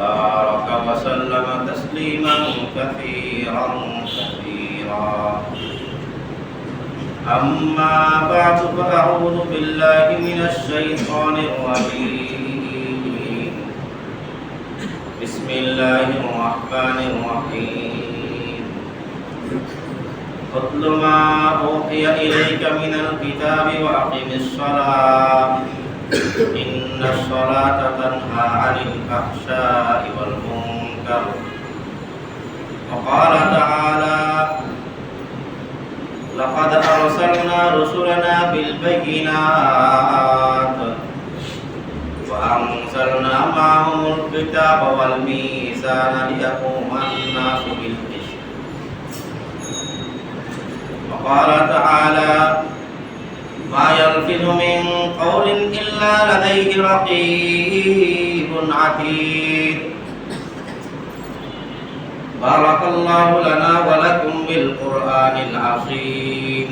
وبارك وسلم تسليما كثيرا أما بعد فأعوذ بالله من الشيطان الرجيم بسم الله الرحمن الرحيم اتل ما أوحي إليك من الكتاب وأقم الصلاة إن الصلاة تنهى عن الفحشاء والمنكر وقال تعالى لقد أرسلنا رسلنا بالبينات وأنزلنا معهم الكتاب والميزان ليقوم الناس بالقسط وقال تعالى ما يلفظ من قول إلا لديه رقيب عتيد بارك الله لنا ولكم بالقرآن العظيم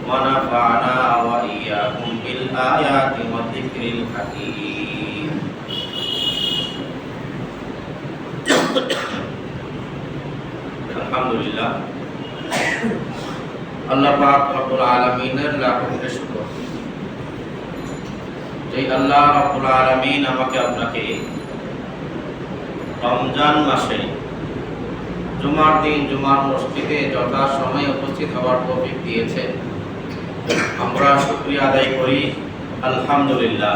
ونفعنا وإياكم بالآيات والذكر الحكيم الحمد لله আল্লাহ পাক রব্বুল আলামিনের লাখ কোটি শুকর যে আল্লাহ রব্বুল আলামিন আমাকে আপনাকে রমজান মাসে জুমার দিন জুমার মসজিদে যথা সময়ে উপস্থিত হওয়ার তৌফিক দিয়েছেন আমরা শুকরিয়া আদায় করি আলহামদুলিল্লাহ।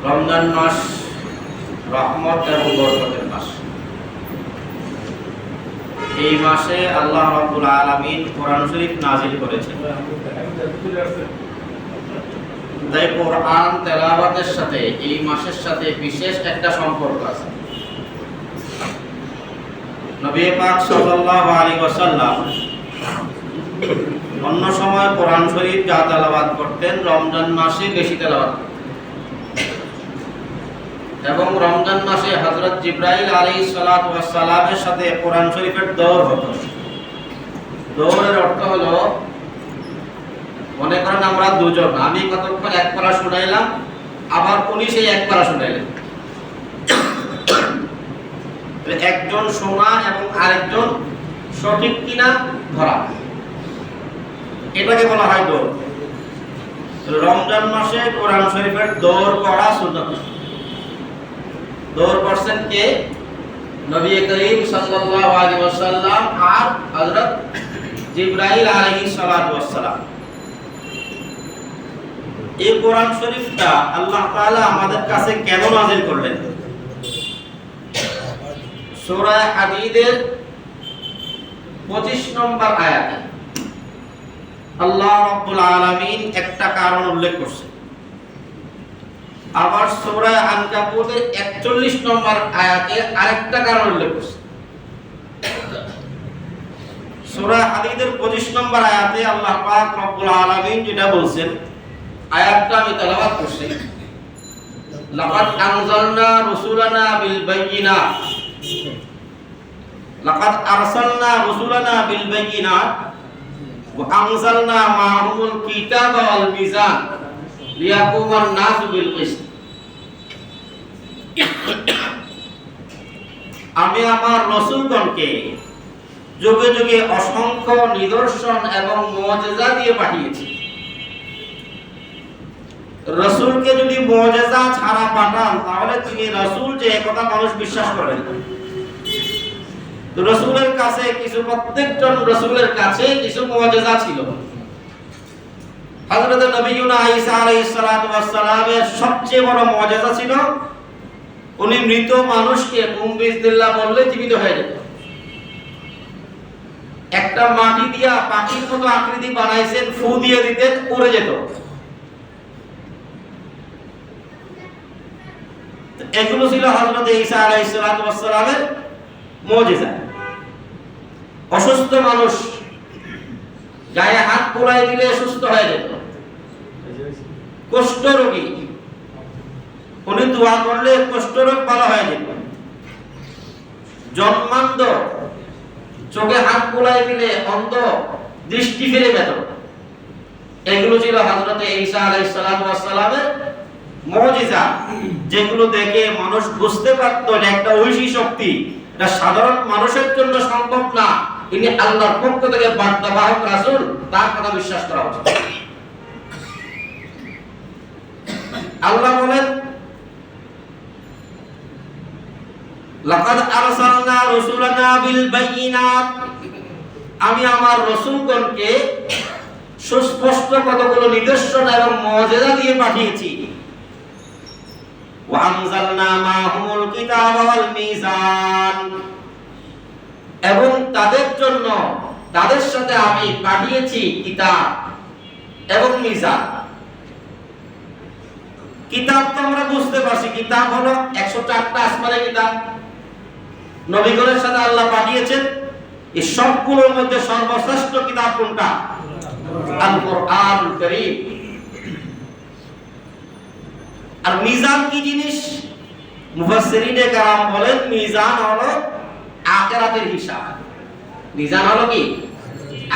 রমজান মাস রহমত এবং বরকতের মাস। এই মাসে আল্লাহ রাব্বুল আলামিন কোরআন শরীফ নাযিল করেছেন। তাই কোরআন তেলাওয়াতের সাথে এই মাসের সাথে বিশেষ একটা সম্পর্ক আছে। নবী পাক সাল্লাল্লাহু আলাইহি ওয়াসাল্লাম অন্য সময় কোরআন শরীফ যা তেলাওয়াত করতেন রমজান মাসে বেশি তেলাওয়াত করতেন এবং রমজান মাসে হযরত জিবরাইল আলাইহিস সালাতু ওয়াস সালামের সাথে কোরআন শরীফের দৌড় হতো। দৌড়ের অর্থ হলো মনে করেন আমরা দুজন, আমি কতক্ষণ এক পারা শুনাইলাম আবার উনি সেই এক পারা শুনাইলেন, একজন শোনা এবং আরেকজন সঠিক কিনা ধরা, এটাকে বলা হয় দৌড়। রমজান মাসে কোরআন শরীফের দৌড় করা সুন্নাত। দৌড় করছেন কে? নবী করিম সাল্লাল্লাহু আলাইহি ওয়াসাল্লাম আর হযরত জিবরাইল আলাইহিস সালাতু ওয়াস সালাম। এই কোরআন শরীফটা আল্লাহ তাআলা আমাদের কাছে কেন নাযিল করলেন? সূরা হাদীদের 25 নম্বর আয়াতে আল্লাহ রাব্বুল আলামিন একটা কারণ উল্লেখ করেছেন। আবার সূরা আনকাবুতের 41 নম্বর আয়াতে আরেকটা কারণ উল্লেখ করেছেন। সূরা হাদীদের 25 নম্বর আয়াতে আল্লাহ পাক রব্বুল আলামিন যেটা বলছেন, আয়াতটা আমি তেলাওয়াত করছি। লাকাদ আনজালনা রুসুলানা বিল বাইয়িনাত লাকাদ আরসালনা রুসুলানা বিল বাইয়িনাত ওয়া আনজালনা মা'হুমুল কিতাবা ওয়াল মিজান লিয়াকুমান নাসু বিল কিসত। আমি আমার রাসূলগণকে যুগে যুগে অসংখ্য নিদর্শন এবং মুআজিজা দিয়ে পাঠিয়েছি। রাসূলকে যদি মুআজিজা ছাড়া পাঠান তাহলে তিনি রাসূল যে একথা মানুষ বিশ্বাস করবেন না। তো রাসূলের কাছে প্রত্যেকজন রাসূলের কাছে কিছু মুআজিজা ছিল। হযরত নবিয়ুনা ঈসা আলাইহিস সালাতু ওয়াস সালামের সবচেয়ে বড় মুআজিজা ছিল উনি মৃত মানুষকে কুম বিসমিল্লাহ বললে জীবিত হয়ে যেত। একটা মাটি দিয়া পাখির মতো আকৃতি বানাইছেন, ফু দিয়ে দিতেন, উড়ে যেত। এগুলো ছিল হযরত ঈসা আলাইহিস সালাতু ওয়াস সালামের মুআজিজা। অসুস্থ মানুষ গায়ে হাত পোলাই দিলে সুস্থ হয়ে যেত। কুষ্ঠ রোগী উনি দোয়া করলে কুষ্ঠ রোগ ভালো হয়ে যেত। জন্মান্ধ চোখে হাত পোলাই দিলে অন্ধ দৃষ্টি ফিরে পেত। এগুলো ছিল হযরত ঈসা আলাইহিস সালামের মুজিজা, যেগুলো দেখে মানুষ বুঝতে পারতো যে একটা ঐশী শক্তি, এটা সাধারণ মানুষের জন্য সম্ভব না, ইনি আল্লাহর পক্ষ থেকে বার্তাবাহক রাসূল, তার কথা বিশ্বাস করা উচিত। আল্লাহ বলেন, লাকাদ আরসালনা রাসূলানা বিল বায়িনাত, আমি আমার রাসূলগণকে সুস্পষ্ট কতগুলো নিদর্শন এবং মুজিজা দিয়ে পাঠিয়েছি। ওয়া আনজালনা মাহুমুল কিতাব ওয়াল মিজান, এবং তাদের জন্য তাদের সাথে আমি পাঠিয়েছি কিতাব এবং মিজান। কিতাব তো আমরা বুঝতে পারছি, কিতাব হলো 104টা আসমানের কিতাব নবীগণের সাথে আল্লাহ পাঠিয়েছেন। এই সবগুলোর মধ্যে সর্বশ্রেষ্ঠ কিতাব কোনটা? আল কোরআনুল কারীম। আর মিজান কি জিনিস? মুফাসসিরিনে কেরাম বলেন মিজান হলো আখিরাতের হিসাব। মিজান হলো কি?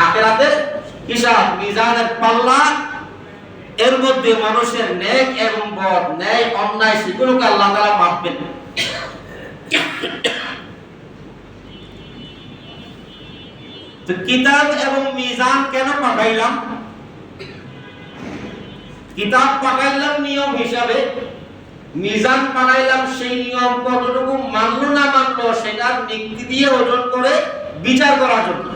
আখিরাতের হিসাব। মিজানের পাল্লা, এর মধ্যে মানুষের নেক এবং বদ, ন্যায় অন্যায় সেগুলোকে আল্লাহ তাআলা মাপবেন। তো কিতাব এবং মিজান কেন পাঠাইলাম? কিতাব পাঠাইলাম নিয়ম হিসাবে, মিজান পাঠাইলাম সেই নিয়ম কতটুকু মানলো না মানলো সেটার ব্যক্তি দিয়ে ওজন করে বিচার করার জন্য।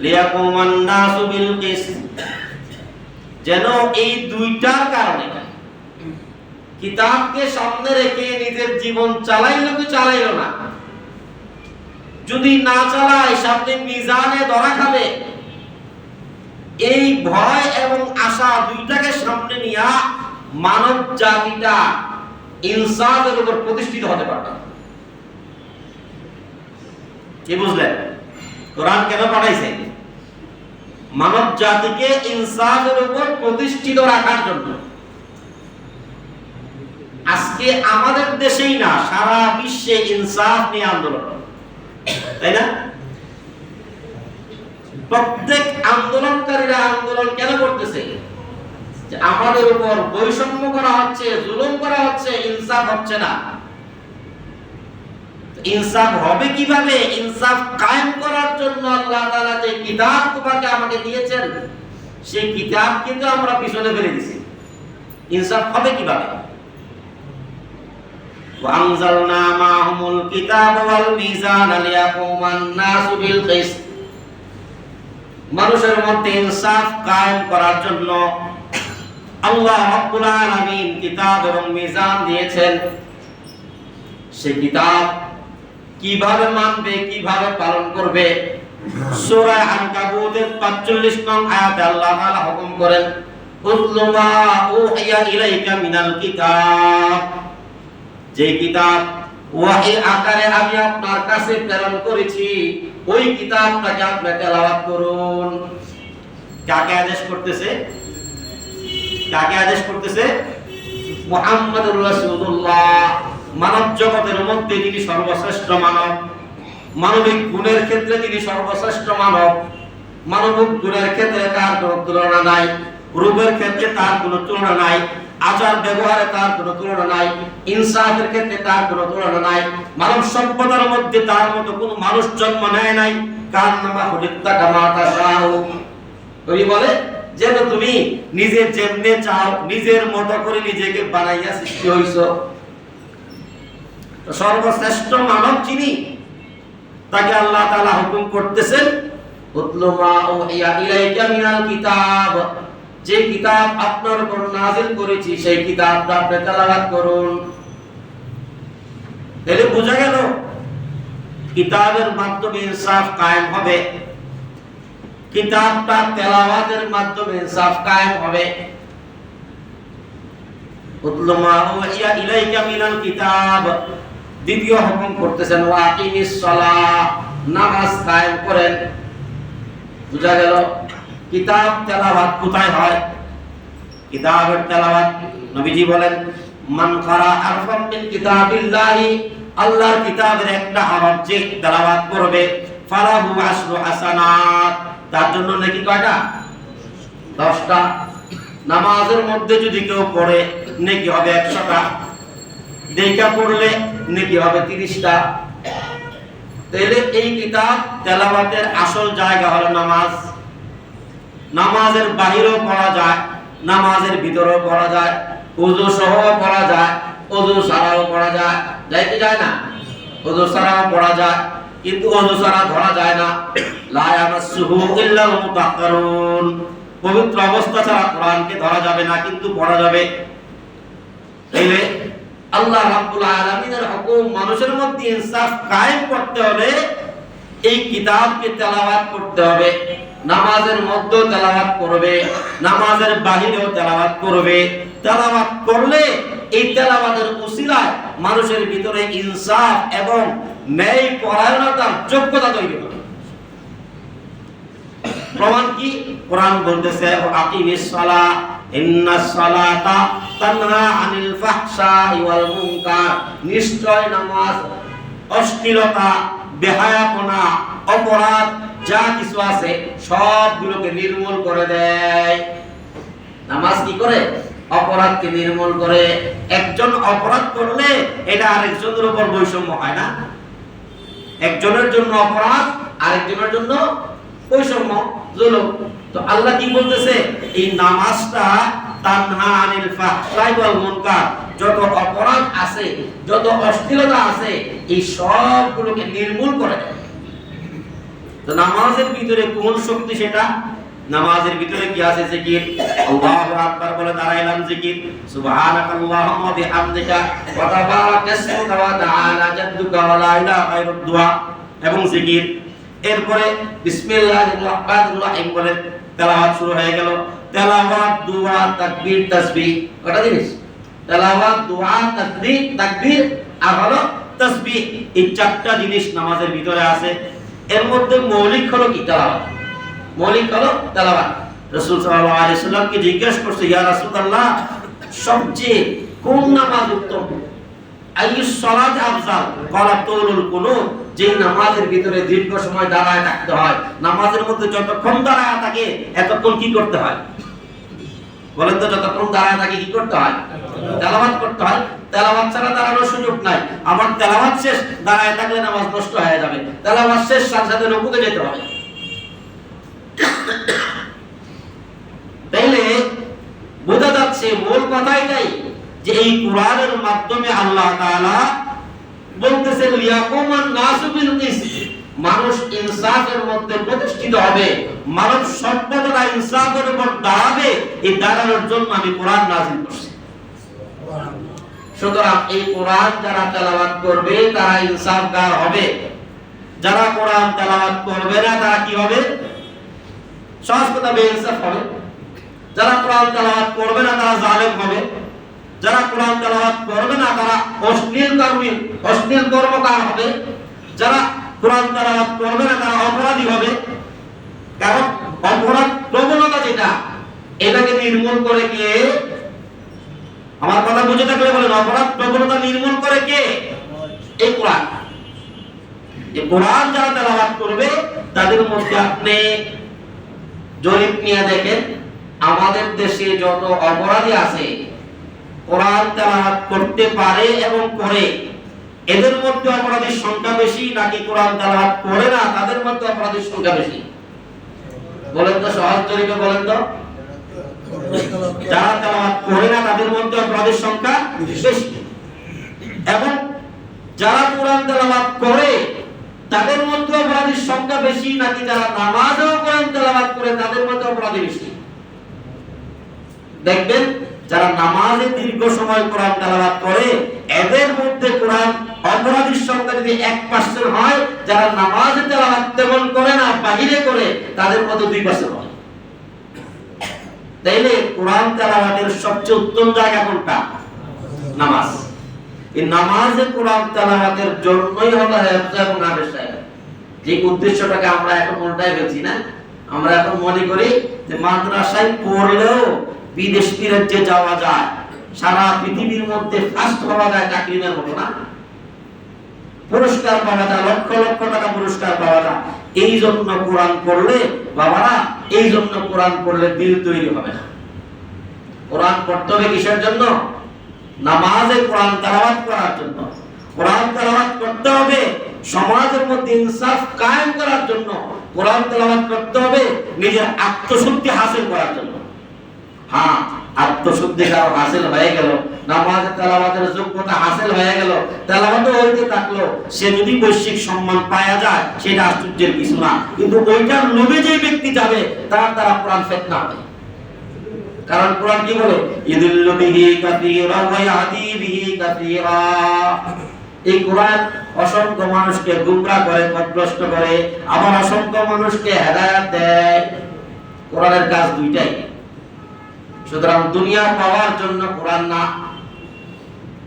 লিয়াকুমান নাসু বিল কিসত, যেন এই দুইটার কারণে কিতাবকে সামনে রেখে নিজের জীবন চালাইলো কি চালাইলো না, যদি না চালায় সামনে মিজানে ধরা খাবে, এই ভয় এবং আশা দুইটাকে সামনে নিয়ে মানব জাতিটা ইনসাফের উপর প্রতিষ্ঠিত হতে পারবে। কি বুঝলেন? কোরআন কেন পাঠাইছে? মানব জাতিকে ইনসাফের উপর প্রতিষ্ঠিত রাখার জন্য। আজকে আমাদের দেশেই না, সারা বিশ্বে ইনসাফ নিয়ে আন্দোলন, তাই না? প্রত্যেক আন্দোলনকারীরা আন্দোলন কেন করতেছে? যে আমাদের উপর বৈষম্য করা হচ্ছে, জুলুম করা হচ্ছে, ইনসাফ হচ্ছে না। ইনসাফ হবে কিভাবে? ইনসাফ কায়েম করার জন্য আল্লাহ তাআলা যে কিতাব তোমাকে আমাকে দিয়েছেন, সেই কিতাব কিন্তু আমরা পিছনে ফেলে দিয়েছি। ইনসাফ হবে কিভাবে? ওয়া আনজালনা মাহুমুল কিতাব ওয়াল মিজান লিয়াকুমান নাসু বিল কিসত, মানুষের মধ্যে ইনসাফ কায়েম করার জন্য আল্লাহ রাব্বুল আলামিন কিতাব এবং মিজান দিয়েছেন। সেই কিতাব কিভাবে মানবে, কিভাবে পালন করবে, সূরা আনকাবুতের 45 নং আয়াতে আল্লাহ তাআলা হুকুম করেন, উতলু মা উহিয়া ইলাইকা মিনাল কিতাব, যে কিতাব ওয়াহি আকারে আমি আপনার কাছে প্রেরণ করেছি, ওই কিতাবটাকে আপনি তেলাওয়াত করুন। কাকে আদেশ করতেছে? কাকে আদেশ করতেছে? মুহাম্মদুর রাসূলুল্লাহ। মানব জগতের মধ্যে যিনি সর্বশ্রেষ্ঠ মানব, মানবিক গুণের ক্ষেত্রে তিনি সর্বশ্রেষ্ঠ মানব, মানবিক গুণের ক্ষেত্রে তার কোনো তুলনা নাই, রূপের ক্ষেত্রে তার কোনো তুলনা নাই, আচার ব্যবহারে তার কোনো তুলনা নাই, ইনসাফের ক্ষেত্রে তার কোনো তুলনা নাই, মানব সভ্যতার মধ্যে তার মতো কোনো মানুষ জন্ম নেয় নাই। কান্নামা হুদিত্তা কামা তাশাউ, ওই বলে যেন তুমি নিজে যেমনে চাও নিজের মতো করে নিজেকে বানাইয়া সৃষ্টি হইছো। তো সর্বশ্রেষ্ঠ মানব যিনি, তাকে আল্লাহ তাআলা হুকুম করতেছেন, উতলু মা উহিয়া ইলাইকা মিনাল কিতাব, যে কিতাব আপনার উপর নাযিল করেছি সেই কিতাবটা আপনি তেলাওয়াত করুন। তাহলে বোঝা গেল কিতাবের মাধ্যমে ইনসাফ কায়েম হবে, কিতাবটা তেলাওয়াতের মাধ্যমে ইনসাফ কায়েম হবে। উতলু মা উহিয়া ইলাইকা মিনাল কিতাব, দ্বিতীয় হুকুম করতেছেন ওয়াকিমিস সালাহ, নামাজ কায়েম করেন। বুঝা গেল কিতাব তেলাওয়াত কোথায় হয়? কিতাবের তেলাওয়াত নবীজি বলেন, মান কারা হারফাম মিন কিতাবিল্লাহি, আল্লাহর কিতাবের একটা হরফ যে তেলাওয়াত করবে, ফালাহু আশরু হাসানাত, তার জন্য নাকি কয়টা? 10টা। নামাজের মধ্যে যদি কেউ পড়ে নেকি হবে 100টা, দেখা পড়লে নেকি হবে 30টা। তাহলে এই কিতাব তেলাওয়াতের আসল জায়গা হলো নামাজ। নামাজের বাহিরেও পড়া যায়, নামাজের ভিতরেও পড়া যায়, ওযু সহ পড়া যায়, ওযু ছাড়াও পড়া যায়। যায় কি যায় না? ওযু ছাড়াও পড়া যায়, কিন্তু ওযু ছাড়া ধরা যায় না। লা ইয়ামাসসুহু ইল্লাল মুতাহহারুন, পবিত্র অবস্থা ছাড়া কোরআনকে ধরা যাবে না, কিন্তু পড়া যাবে। তাইলে আল্লাহ রাব্বুল আলামিনের হুকুম মানুষের মধ্যে ইনসাফ কায়েম করতে হলে এই কিতাবকে তেলাওয়াত করতে হবে। নামাজের মধ্যেও তেলাওয়াত করবে, নামাজের বাহিরেও তেলাওয়াত করবে। তেলাওয়াত করলে এই তেলাওয়াতের উসিলায় মানুষের ভিতরে ইনসাফ এবং ন্যায় পরায়ণতার যোগ্যতা তৈরি হবে। প্রমাণ কি? কোরআন বলতেছে আকিমিস সালাহ ইন্নাস সালাতা তানহা আনিল ফাহশাই ওয়াল মুনকার, নিশ্চয় নামাজ অশ্লীলতা, বেহায়াপনা, অপরাধ যা কিছু আছে সবগুলোকে নির্মূল করে দেয়। নামাজ কি করে? অপরাধকে নির্মূল করে। একজন অপরাধ করলে এটা আরেকজনের উপর বৈষম্য হয় না? একজনের জন্য অপরাধ, আরেকজনের জন্য বৈষম্য, জুলুম। তো আল্লাহ কি বলতেছে? এই নামাজটা তানহা আনিল ফাহশাই ওয়াল মুনকার, যত অপরাধ আছে, যত অশ্লীলতা আছে, এই সবগুলোকে নির্মূল করে দেয়। তো নামাজের ভিতরে কোন শক্তি সেটা? নামাজের ভিতরে কি আছে? জিকির। আল্লাহু আকবার বলে দাঁড়াইলাম, জিকির। সুবহানাকাল্লাহুম্মা বিহামদিকা ওয়া তাবারাকা ইসমুকা ওয়া তাআলা জাদ্দুকা ওয়া লা ইলাহা গায়রুদ দুআ, এবং জিকির। এরপরে বিসমিল্লাহির রাহমানির রহিম বলে তেলাওয়াত শুরু হয়ে গেল। তেলাওয়াত, দুআ, তাকবীর, তাসবিহ, কটা জিনিস? তেলাওয়াত, দুআ, তাকবীর আর হলো তাসবিহ। এই চারটা জিনিস নামাজের ভিতরে আছে। এর মধ্যে মৌলিক হলো কি? তেলাওয়াত। মৌলিক হলো তেলাওয়াত। রাসূল সাল্লাল্লাহু আলাইহি সাল্লামকে জিজ্ঞাসা করছে, ইয়া রাসূলুল্লাহ, সবচেয়ে কোন নামাজ উত্তম? আইয়ুস সালাত আফজাল? ক্বালা তুলুল কুনুত, যে নামাজের ভিতরে দীর্ঘ সময় দাঁড়ায় থাকতে হয়। নামাজের মধ্যে যতক্ষণ দাঁড়ায় থাকে এতক্ষণ কি করতে হয়? বলেন তো, যতক্ষণ দাঁড়ায় থাকে কি করতে হয়? তেলাওয়াত করতে হয়। তেলাওয়াত ছাড়া দাঁড়ানোর সুযোগ নাই। আমার তেলাওয়াত শেষ, দাঁড়ায় থাকলে নামাজ নষ্ট হয়ে যাবে। তেলাওয়াত শেষ, সাথে সাথে রুকুতে যেতে হবে। তাইলে বোঝা যাচ্ছে মূল কথা এটাই যে এই কোরআনের মাধ্যমে আল্লাহ তাআলা বলতেছেন লিয়াকুমান নাসু বিল কিসত, মানুষ ইনসাফের মধ্যে প্রতিষ্ঠিত হবে, মানব সভ্যতা ইনসাফের উপর দাঁড়াবে। এই দাঁড়ানোর জন্য আমি কোরআন নাযিল করছি। সুতরাং এই কোরআন যারা তেলাওয়াত করবে তারা ইনসাফগার হবে। যারা কোরআন তেলাওয়াত করবে না তারা কি হবে? সহজ কথা, বেইনসাফ হবে। যারা কোরআন তেলাওয়াত করবে না তারা জালেম হবে। যারা কোরআন তেলাওয়াত করবে না তারা অশ্লীল কর্মকার হবে। যারা কোরআন তেলাওয়াত করবে না তারা অপরাধী হবে। কারণ অপরাধ প্রবণতা যেটা, এটাকে নির্মূল করে কে? আমার কথা বুঝে থাকলে বলেন, অপরাধ প্রবণতা নির্মূল করে কে? এই কোরআন। এই কোরআন যারা তেলাওয়াত করবে তাদের মধ্যে আপনি জরিপ নিয়ে দেখেন, আমাদের দেশে যত অপরাধী আছে কোরআন তেলাওয়াত করতে পারে এবং করে, এদের মধ্যে অপরাধীর সংখ্যা বেশি নাকি কোরআন তেলাওয়াত করে না তাদের মধ্যে অপরাধীর সংখ্যা বেশি? বলেন তো, সহজ জরিপে বলেন তো। যারা তেলাওয়াত করে না তাদের মধ্যে অপরাধীর সংখ্যা বেশি, এবং যারা কোরআন তেলাওয়াত করে তাদের মধ্যে অপরাধীর সংখ্যা বেশি নাকি যারা নামাজও কোরআন তেলাওয়াত করে তাদের মধ্যে অপরাধী বেশি? দেখবেন যারা নামাজে দীর্ঘ সময় কোরআন তেলাওয়াত করে এদের মধ্যে কোরআন অপরাধীর সংখ্যা যদি 1% হয়, যারা নামাজে তেলাওয়াত তেমন করে না বাহিরে করে তাদের মধ্যে 2% হয়। তাইলে কোরআন তেলাওয়াতের সবচেয়ে উত্তম জায়গা কোনটা? নামাজ। এই নামাজে কোরআন তেলাওয়াতের জন্যই হলো হেফজ এবং হাফেজ সাহেব। যে উদ্দেশ্যটাকে আমরা এখন উল্টায় ফেলছি না, আমরা এখন মনে করি যে মাদ্রাসায় পড়লেও বিদেশ বিরাজ্যে যাওয়া যায়, সারা পৃথিবীর মধ্যে ফার্স্ট হওয়া যায়, চাকরির মতো না, পুরস্কার পাওয়া যায়, লক্ষ লক্ষ টাকা পুরস্কার পাওয়া যায়। এই জন্য কোরআন পড়লে বাবারা এই জন্য কোরআন পড়লে দিল তৈরি হবে না। কোরআন পড়তে হবে কিসের জন্য? নামাজে কোরআন তেলাওয়াত করার জন্য। কোরআন তেলাওয়াত করতে হবে সমাজের মধ্যে ইনসাফ কায়েম করার জন্য। কোরআন তেলাওয়াত করতে হবে নিজের আত্মশুদ্ধি হাসিল করার জন্য। হ্যাঁ, আত্মশুদ্ধি হাসিল হয়ে গেল, নামাজে তেলাওয়াতের যোগ্যতা হাসিল হয়ে গেল, তেলাওয়াতও হইতে থাকলো, সে যদি বৈশ্বিক সম্মান পাওয়া যায় সেটা আশ্চর্যের কিছু না। কিন্তু ওইটার লোভে যে ব্যক্তি যাবে তার দ্বারা কোরআন ফিতনা হবে। কারণ কোরআন কি বলে? ইদিল্লু বিহি কাসীরা ওয়া ইয়াহদি বিহি কাসীরা। এই কোরআন অসংখ্য মানুষকে গুমরাহ করে, পথভ্রষ্ট করে, আবার অসংখ্য মানুষকে হেদায়েত দেয়। কোরআনের কাজ দুইটাই। সুতরাং দুনিয়া পাওয়ার জন্য কোরআন না,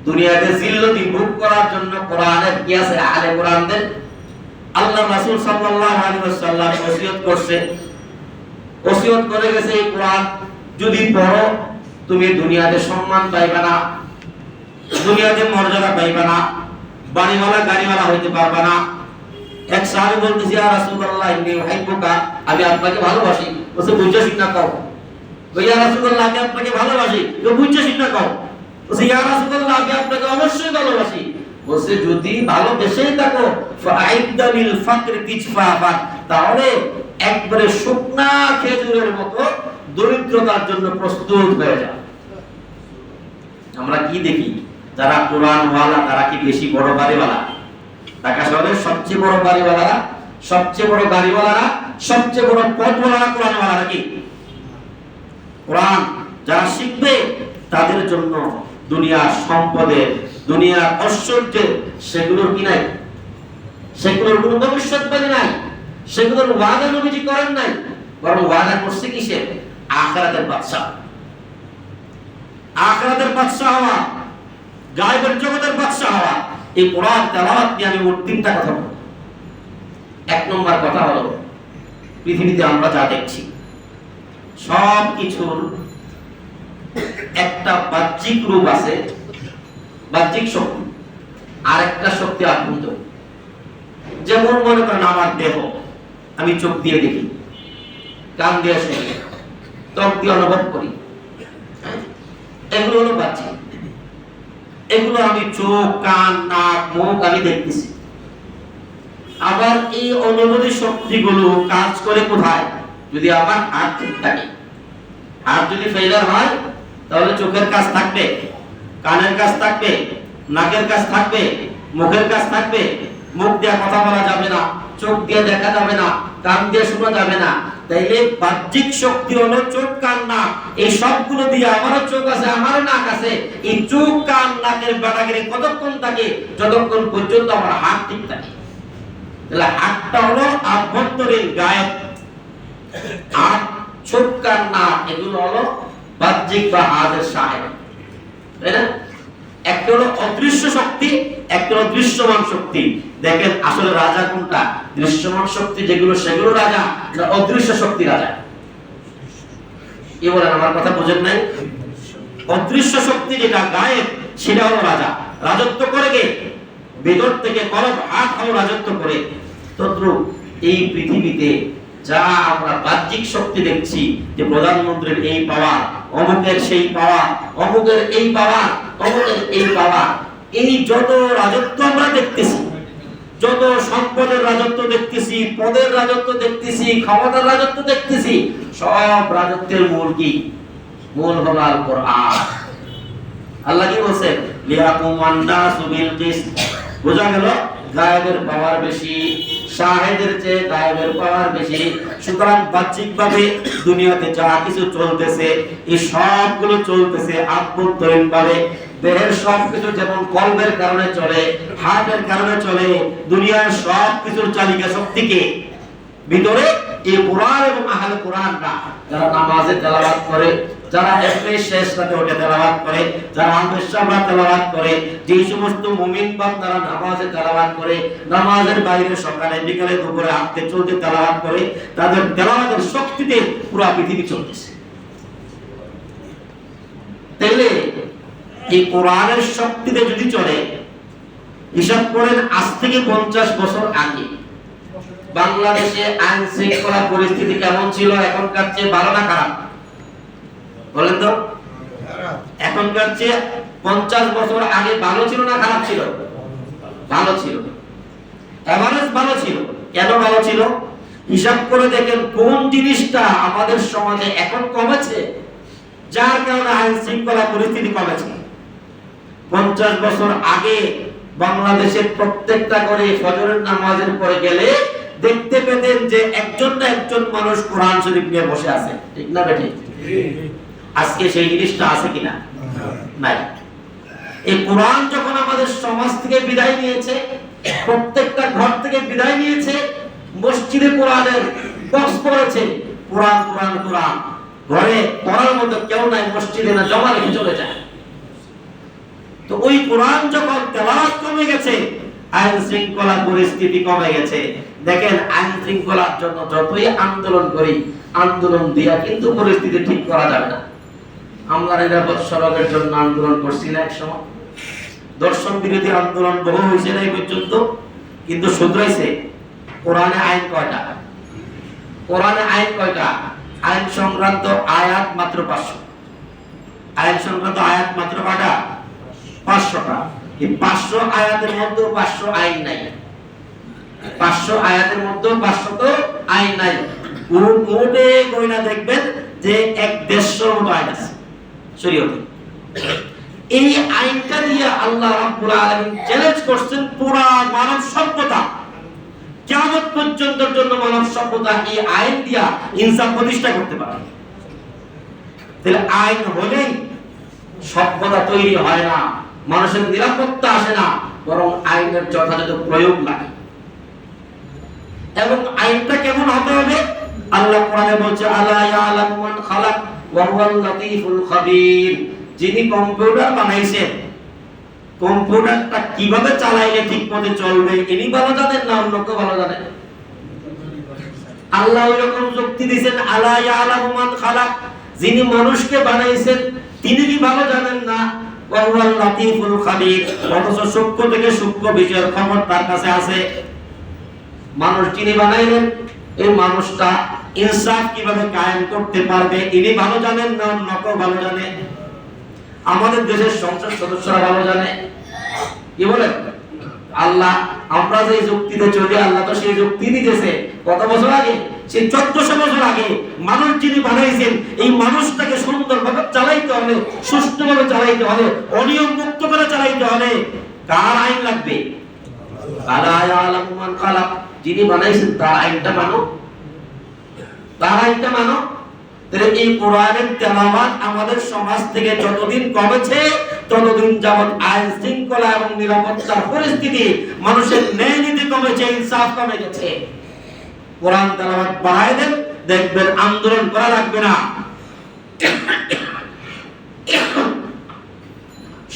দুনিয়াতে জিল্লতি ভোগ করার জন্য কোরআনের কি আছে? আলে কোরআনদের আল্লাহ রাসূল সাল্লাল্লাহু আলাইহি ওয়াসাল্লাম ওসিয়ত করছে, ওসিয়ত করে গেছে এই কোরআন যদি পড়ো তুমি দুনিয়াতে সম্মান পাইবা না, দুনিয়াতে মর্যাদা পাইবা না, বাড়িওয়ালা গাড়িওয়ালা হইতে পারবা না। এক সাহাবী বলতেছে, ইয়া রাসূলুল্লাহ ইন্নী উহিব্বুকা, আমি আপনাকে ভালোবাসি। বলছে বুঝছো ঠিক না কও? ইয়া রাসূলুল্লাহ আমি আপনাকে ভালোবাসি। তো বুঝছো ঠিক না কও? বলছে ইয়া রাসূলুল্লাহ আমি আপনাকে অবশ্যই ভালোবাসি। বলছে যদি ভালোবেসেই থাকো ফাইদা বিল ফাকর তিজফাফা, তাহলে একবারে শুকনা খেজুরের মতো দরিদ্রতার জন্য প্রস্তুত হয়ে যাও। আমরা কি দেখি? যারা কোরআন ওয়ালা তারা কি বেশি বড় বাড়িওয়ালা? ঢাকা শহরের সবচেয়ে বড় বাড়িওয়ালারা, সবচেয়ে বড় গাড়িওয়ালারা, সবচেয়ে বড় পদওয়ালারা কোরআন ওয়ালা নাকি? কোরআন যারা শিখবে তাদের জন্য দুনিয়ার সম্পদের, দুনিয়ার ঐশ্বর্যের সেগুলোর কি নাই? সেগুলোর কোনো ভবিষ্যৎবাণী নাই, সেগুলোর ওয়াদা নবীজি করেন নাই, বরং ওয়াদা করছে কিসের? আখিরাতের বাদশা, আখিরাতের বাদশা হওয়া, গায়বের জগতের বাদশা হওয়া। এই কোরআন তেলাওয়াত নিয়ে আমি মোট তিনটা কথা বলবো। এক নম্বর কথা হলো, পৃথিবীতে আমরা যা দেখছি সব কিছুর একটা বাহ্যিক রূপ আছে, বাহ্যিক শক্তি, আর একটা শক্তি আভ্যন্তরীণ। যেমন মনে করেন আমার দেহ, আমি চোখ দিয়ে দেখি, কান দিয়ে শুনি, ত্বক দিয়ে অনুভব করি, এগুলো হলো বাহ্যিক। এগুলো আমি চোখ, কান, নাক, মুখ আমি দেখতেছি। আবার এই অনুভূতি শক্তিগুলো কাজ করে কোথায়? যদি আমার হাত ঠিক থাকে। হাত যদি ফেইলার হয় তাহলে চোখের কাজ থাকবে, কানের কাজ থাকবে, নাকের কাজ থাকবে, মুখের কাজ থাকবে। মুখ দিয়ে কথা বলা যাবে না, চোখ দিয়ে দেখা যাবে না, কান দিয়ে শোনা যাবে না। তাইলে বাহ্যিক শক্তি হলো চোখ, কান, নাক। এই সবগুলো দিয়ে আমারও চোখ আছে, আমারও নাক আছে। এই চোখ, কান, নাকের ব্যাটাগিরি কতক্ষণ থাকে? যতক্ষণ পর্যন্ত আমার হাত ঠিক থাকে। তাহলে হাতটা হলো আভ্যন্তরীণ গায়েব, আর চোখ, কান, নাক এগুলো হলো বাহ্যিক বা হাতের সাহেব, তাই না? একটা হলো অদৃশ্য শক্তি, একটা হলো দৃশ্যমান শক্তি। দেখেন আসলে রাজা কোনটা? দৃশ্যমান শক্তি যেগুলো সেগুলো রাজা, না অদৃশ্য শক্তি রাজা? কি বলেন, আমার কথা বুঝেন নাই? অদৃশ্য শক্তি যেটা গায়েব সেটা হলো রাজা। রাজত্ব করে কে? ভেতর থেকে কলব হাত হলো রাজত্ব করে। তদ্রূপ এই পৃথিবীতে যা আমরা বাহ্যিক শক্তি দেখছি, যে প্রধানমন্ত্রীর এই পাওয়ার, অমুকের সেই পাওয়ার, অমুকের এই পাওয়ার, অমুকের এই পাওয়ার, এই যত রাজত্ব আমরা দেখতেছি, যত সম্পদের রাজত্ব দেখতেছি, পদের রাজত্ব দেখতেছি, ক্ষমতার রাজত্ব দেখতেছি, সব রাজত্বের মূল কি? মূল হলো আল কোরআন। আল্লাহ কি বলেন? লিয়াকুমান নাসু বিল কিসত। বোঝা গেল গায়েবের পাওয়ার বেশি, শাহেদের চেয়ে গায়েবের পাওয়ার বেশি। সুতরাং বাহ্যিকভাবে দুনিয়াতে যা কিছু চলতেছে এই সবগুলো চলতেছে আভ্যন্তরীণ ভাবে। দেহের সবকিছু যেমন কলবের কারণে চলে, হার্টের কারণে চলে, দুনিয়ার সব কিছুর চালিকা শক্তিকে ভিতরে এই কোরআন এবং আহলে কোরআনরা যারা নামাজে তেলাওয়াত করে, যারা এফএ শেষ রাতে ওঠে তেলাওয়াত করে, যারা আমবেশাবা তেলাওয়াত করে, যে সমস্ত মুমিন বান্দারা নামাজে তেলাওয়াত করে, নামাজের বাইরে সকালে বিকালে দুপুরে হাঁটতে চলতে তেলাওয়াত করে, তাদের তেলাওয়াতের শক্তিতে পুরো পৃথিবী চলতেছে। তাইলে এই কোরআনের শক্তিতে যদি চলে, হিসাব করেন আজ থেকে 50 বছর আগে বাংলাদেশে আইন শৃঙ্খলা পরিস্থিতি কেমন ছিল এখনকার চেয়ে ভালো না খারাপ বলেন তো? এখনকার চেয়ে 50 বছর আগে ভালো ছিল না খারাপ ছিল? ভালো ছিল, এভারেজ ভালো ছিল। কেন ভালো ছিল? হিসাব করে দেখেন কোন জিনিসটা আমাদের সমাজে এখন কমেছে যার কারণে আইন শৃঙ্খলা পরিস্থিতি কমেছে। 50 বছর আগে বাংলাদেশের প্রত্যেকটা করে ফজরের নামাজের পরে গেলে দেখতে পেতেন যে একজন না একজন মানুষ কোরআন শরীফ নিয়ে বসে আছে, ঠিক না বেঠিক? আজকে সেই জিনিসটা আছে কিনা? নাই। এই কোরআন যখন আমাদের সমাজ থেকে বিদায় নিয়েছে, প্রত্যেকটা ঘর থেকে বিদায় নিয়েছে, মসজিদে কোরআনের বক্স পড়েছে, কোরআন কোরআন কোরআন, ঘরে পড়ার মতো কেউ নাই, মসজিদে না জমা রেখে চলে যায়। তো ওই কোরআন যখন তেলাওয়াত কমে গেছে, আইন শৃঙ্খলা পরিস্থিতি কমে গেছে। দেখেন আইন শৃঙ্খলার জন্য যতই আন্দোলন করি, আন্দোলন দিয়া কিন্তু পরিস্থিতি ঠিক করা যাবে না। আমরা নিরাপদ সড়কের জন্য আন্দোলন করছি না এক সময়, দর্শন বিরোধী আন্দোলন বহু হয়েছে না এই পর্যন্ত, কিন্তু শুধরাইছে। কোরআনে আইন কয়টা? কোরআনে আইন কয়টা? আইন সংক্রান্ত আয়াত মাত্র 500। আইন সংক্রান্ত আয়াত মাত্র কয়টা? 500টা। এই 500 আয়াতের মধ্যে 500 আইন নাই। 500 আয়াতের মধ্যে 500 তো আইন নাই। মোটে কইনা দেখবেন যে 150 মতো আইন আছে শরীয়তে। এই আইনটা দিয়ে আল্লাহ রাব্বুল আলামিন চ্যালেঞ্জ করছেন পুরা মানব সভ্যতা, কিয়ামত পর্যন্তের জন্য মানব সভ্যতা এই আইন দিয়া ইনসাফ প্রতিষ্ঠা করতে পারে। তাহলে আইন হলেই সভ্যতা তৈরি হয় না, মানুষের নিরাপত্তা আসে না, বরং আইনের যথাযথ প্রয়োগ লাগে। এবং আইনটা কেমন হতে হবে? আল্লাহ কোরআনে বলছে আলা ইয়ালামু মান খালাক ওয়া হুয়াল লাতীফুল খাবীর। যিনি কম্পিউটার বানাইছেন, কম্পিউটারটা কিভাবে চালাইলে ঠিকমতো চলবে ইনি ভালো জানেন না অন্য কেউ ভালো জানে? আল্লাহ এরকম যুক্তি দিবেন আলা ইয়ালামু মান খালাক, যিনি মানুষকে বানাইছেন তিনি কি ভালো জানেন না? ওয়া হুয়াল লাতীফুল খাবীর, অথচ সূক্ষ্ম থেকে সূক্ষ্ম বিষয়ের খবর তার কাছে আছে। মানুষ যিনি বানাইলেন এই মানুষটা ইনসাফ কিভাবে কায়েম করতে পারবে ইনি ভালো জানেন না অন্য কেউ ভালো জানে? আমাদের দেশের সংসদ সদস্যরা ভালো জানে। কি বলেন? আল্লাহ আমরা যে যুক্তিতে চলি, আল্লাহ তো সেই যুক্তি দিতেছে কত বছর আগে, সেই 1400 বছর আগে। মানুষ যিনি বানাইছেন এই মানুষটাকে সুন্দরভাবে চালাইতে হবে, সুষ্ঠুভাবে চালাইতে হবে, অনিয়ম মুক্ত করে চালাইতে হবে। কার আইন লাগবে? আলা ইয়ালামু মান খালাক, যিনি বানাইছেন তার আইনটা মানো, তার আইনটা মানো। তাহলে এই কোরআনের তেলাওয়াত আমাদের সমাজ থেকে যতদিন কমেছে ততদিন যাবত আইন শৃঙ্খলা এবং নিরাপত্তার পরিস্থিতি, মানুষের ন্যায় নীতি কমেছে, ইনসাফ কমে গেছে। কোরআন তেলাওয়াত বাড়ায় দেন, দেখবেন আন্দোলন করা লাগবে না,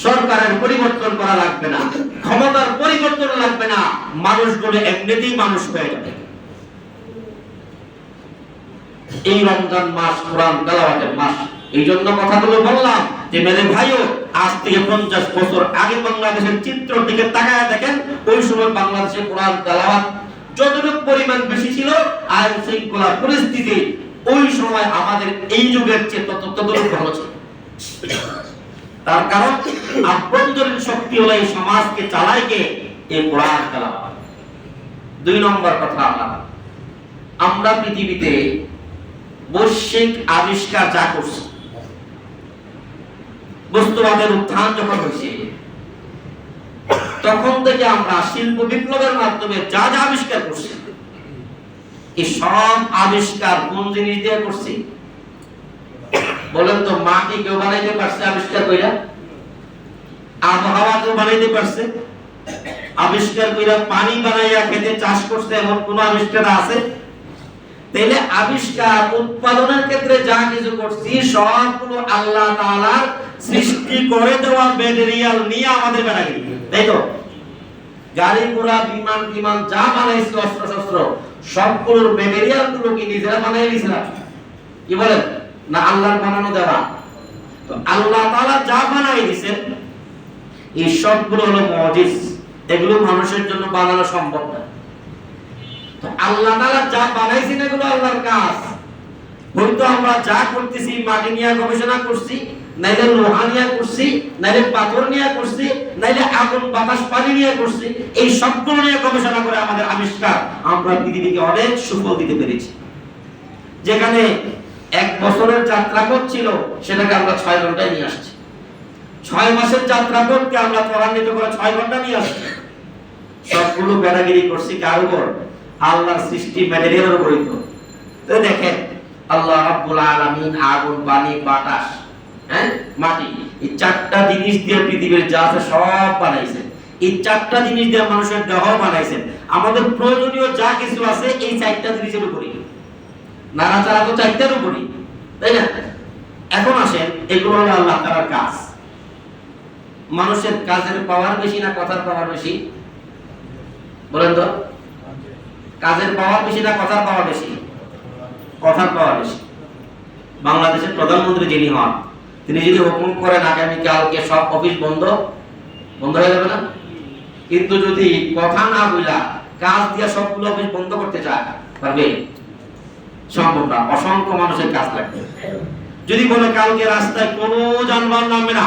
সরকারের পরিবর্তন করা লাগবে না, ক্ষমতার পরিবর্তন লাগবে না, মানুষগুলো এমনিতেই মানুষ হয়ে যাবে। এই রমজান মাস কোরআন তেলাওয়াতের মাস। এই জন্য কথাগুলো বললাম যে মেরে ভাইও আজ থেকে 50 বছর আগে বাংলাদেশের চিত্র দিকে তাকায় দেখেন, ওই সময় বাংলাদেশে কোরআন তেলাওয়াত যতটুকু পরিমাণ বেশি ছিল, আইন শৃঙ্খলা পরিস্থিতি ওই সময় আমাদের এই যুগের চেয়ে ততটুকু ভালো ছিল। তার কারণ আভ্যন্তরীণ শক্তি হলো এই সমাজকে চালায় কে? এই কোরআন তেলাওয়াত। 2 নম্বর কথা, আমরা পৃথিবীতে বৈশ্বিক আবিষ্কার যা করছি, বস্তুবাদের উত্থান যখন হয়েছে তখন থেকে আমরা শিল্প বিপ্লবের মাধ্যমে যা যা আবিষ্কার করছি, এই সব আবিষ্কার কোন জিনিস দিয়ে করছি বলেন তো? মাটি কেউ বানাইতে পারছে আবিষ্কার কইরা? আবহাওয়া কেউ বানাইতে পারছে আবিষ্কার কইরা? পানি বানাইয়া খেতে চাষ করছে এমন কোন আবিষ্কার আছে? তাহলে আবিষ্কার উৎপাদনের ক্ষেত্রে যা কিছু করছি সবগুলো আল্লাহ তাআলার সৃষ্টি করে দেওয়া ম্যাটেরিয়াল নিয়ে আমাদের বানাই, তাই তো? গাড়ি ঘোড়া বিমান বিমান যা বানাইছে, অস্ত্র শস্ত্র, সবগুলোর ম্যাটেরিয়াল গুলো কি নিজেরা বানাই নিয়েছিলাম? কি বলেন? না আল্লাহর বানানো দেওয়া? তো আল্লাহ তাআলা যা বানাই দিয়েছেন এই সবগুলো হলো মুজিজ, এগুলো মানুষের জন্য বানানো সম্ভব না। তো আল্লাহ তাআলা যা বানাইছেন এগুলো আল্লাহর কাজ। হয়তো আমরা যা করতেছি মাটি নিয়ে গবেষণা করছি, নাইলে লোহা নিয়ে করছি, নাইলে পাথর নিয়ে করছি, নাইলে আগুন বাতাস পানি নিয়ে করছি, এই সবগুলো নিয়ে গবেষণা করে আমাদের আবিষ্কার আমরা পৃথিবীকে অনেক সুফল দিতে পেরেছি। যেখানে 1 বছরের যাত্রা করছিল সেটাকে আমরা 6 ঘন্টায় নিয়ে আসছি। 6 মাসের যাত্রা করতে আমরা ত্বরান্বিত করে 6 ঘন্টা নিয়ে আসছি। সবগুলো ব্যাটাগিরি করছি কার উপর? আল্লাহর সৃষ্টি ম্যাটেরিয়ালের উপরই। তো দেখেন আল্লাহ রাব্বুল আলামিন আগুন, পানি, বাতাস, মাটি, এই 4টা জিনিস দিয়ে পৃথিবীর যা আছে সব বানাইছেন। এই 4টা জিনিস দিয়ে মানুষের দেহ বানাইছেন। আমাদের প্রয়োজনীয় যা কিছু আছে এই 4টা জিনিসের উপরই। নাড়াচাড়া তো 4টার উপরই, তাই না? এখন আসেন, এগুলো হলো আল্লাহ তাআলার কাজ। মানুষের কাজের পাওয়ার বেশি না কথার পাওয়ার বেশি? বলেন তো, কাজের পাওয়ার বেশি না কথার পাওয়ার বেশি? কথার পাওয়ার বেশি। বাংলাদেশের প্রধানমন্ত্রী যিনি হন, তিনি যদি হুকুম করেন আগামীকালকে সব অফিস বন্ধ হয়ে যাবে না? কিন্তু যদি কথা না বলা কাজ দিয়ে সবগুলো অফিস বন্ধ করতে চায়, পারবে? সম্ভব না। অসংখ্য মানুষের কাজ লাগবে। যদি বলে কালকে রাস্তায় কোনো যানবাহন নামবে না,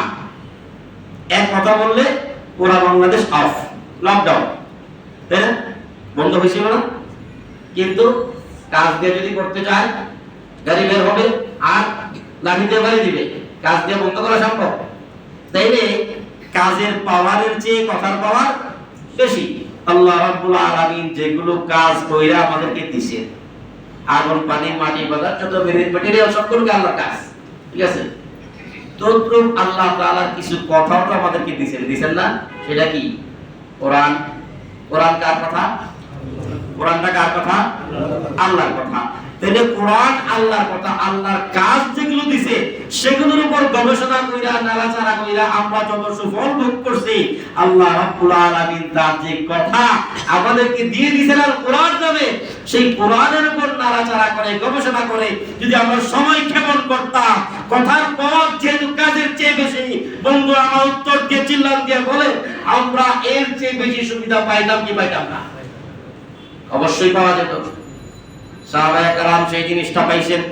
এক কথা বললে পুরা বাংলাদেশ অফ, লকডাউন, তাই না? বন্ধ হয়েছিল না? কিন্তু কাজ দিয়ে যদি করতে চায়, গাড়ি বের হবে আর লাঠি দিয়ে বাড়ি দিবে, কাজ দিয়ে বন্ধ করা সম্ভব? তাইলে কাজের পাওয়ারের চেয়ে কথার পাওয়ার বেশি। আল্লাহ রাব্বুল আলামিন যেগুলো কাজ কইরা আমাদেরকে দিয়েছেন, আগুন, পানি, মাটি, বাতাস, যত ম্যাটেরিয়াল সবগুলোকে আল্লাহর কাজ, ঠিক আছে? তদ্রূপ আল্লাহ তাআলার কিছু কথাও তো আমাদেরকে দিয়েছেন না? সেটা কি? কোরআন। কোরআন কার কথা? কোরআনটা কার কথা? আল্লাহর কথা। তাহলে কোরআন আল্লাহর কথা, আল্লাহর কাজ যেগুলো দিছে সেগুলোর উপর গবেষণা কইরা, নাড়াচাড়া কইরা আমরা যত সুফল ভোগ করছি, আল্লাহ রাব্বুল আলামিন তার যে কথা আমাদেরকে দিয়ে দিয়েছেন আর কোরআন নামে, সেই কোরআনের উপর নাড়াচাড়া করে, গবেষণা করে যদি আমরা সময় ক্ষেপণ করতাম, কথার পথ যেহেতু কাজের চেয়ে বেশি, বন্ধু আমার উত্তর দিয়ে চিল্লান দিয়ে বলে আমরা এর চেয়ে বেশি সুবিধা পাইতাম কি পাইতাম না? অবশ্যই পাওয়া যেত। সাহাবায়ে কেরাম সেই জিনিসটা পাইছেন,